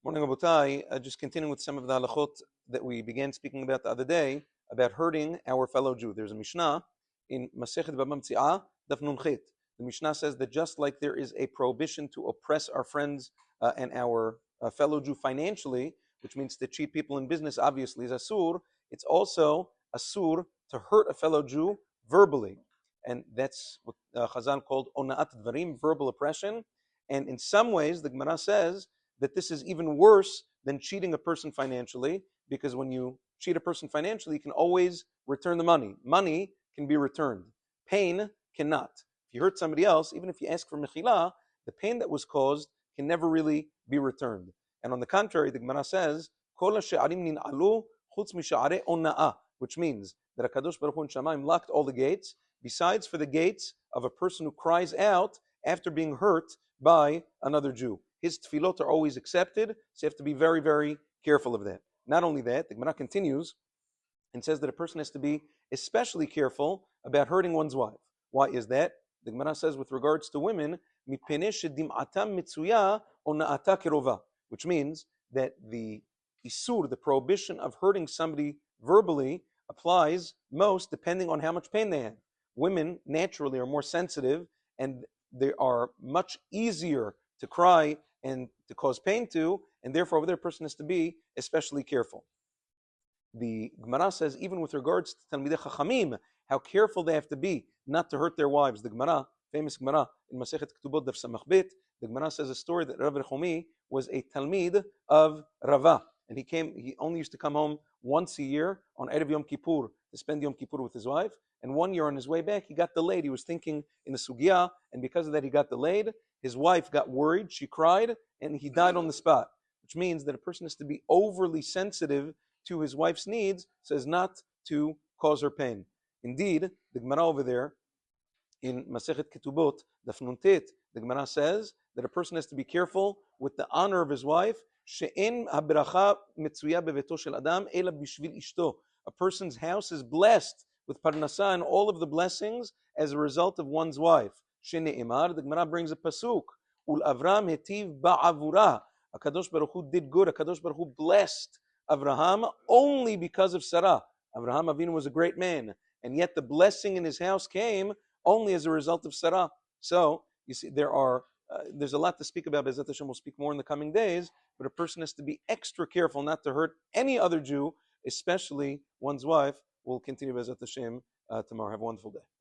Morning, Rabotai. Just continuing with some of the halachot that we began speaking about the other day about hurting our fellow Jew. There's a Mishnah in Masechet Baba Metzia, Daf Nun Chet. The Mishnah says that just like there is a prohibition to oppress our friends and our fellow Jew financially, which means to cheat people in business, obviously is asur, it's also asur to hurt a fellow Jew verbally. And that's what Chazal called ona'at dvarim, verbal oppression. And in some ways, the Gemara says that this is even worse than cheating a person financially, because when you cheat a person financially, you can always return the money. Money can be returned. Pain cannot. If you hurt somebody else, even if you ask for mechila, the pain that was caused can never really be returned. And on the contrary, the Gemara says, Kol ha'she'arim nin'alu chutz misha'arei ona'ah, which means that HaKadosh Baruch Hu in Shamayim locked all the gates, besides for the gates of a person who cries out after being hurt by another Jew. His tefillot are always accepted, so you have to be very, very careful of that. Not only that, the Gemara continues and says that a person has to be especially careful about hurting one's wife. Why is that? The Gemara says with regards to women, which means that the isur, the prohibition of hurting somebody verbally, applies most depending on how much pain they have. Women naturally are more sensitive, and they are much easier to cry and to cause pain to, and therefore over there a person has to be especially careful. The Gemara says even with regards to Talmidei Chachamim, how careful they have to be not to hurt their wives. The Gemara, famous Gemara in Masechet Ketubot Daf Samach Bet, the Gemara says a story that Rav Rechomi was a Talmid of Rava, and he only used to come home once a year on Erev Yom Kippur to spend Yom Kippur with his wife. And one year on his way back, he got delayed. He was thinking in the sugya, and because of that, he got delayed. His wife got worried, she cried, and he died on the spot, which means that a person has to be overly sensitive to his wife's needs so as not to cause her pain. Indeed, the Gemara over there in Masechet Ketubot, Daf Nun Tet, the Gemara says that a person has to be careful with the honor of his wife. She'en habracha metzuya beveto shel adam ela bishvil ishto. A person's house is blessed with parnasa and all of the blessings as a result of one's wife. Shene'emar, the Gemara brings a pasuk. Ul Avram hetiv ba'avura. HaKadosh Baruch Hu did good. HaKadosh Baruch Hu blessed Avraham only because of Sarah. Avraham Avinu was a great man, and yet the blessing in his house came only as a result of Sarah. So, you see, there's a lot to speak about. Bezat Hashem will speak more in the coming days, but a person has to be extra careful not to hurt any other Jew, especially one's wife. We'll continue Bezat Hashem tomorrow. Have a wonderful day.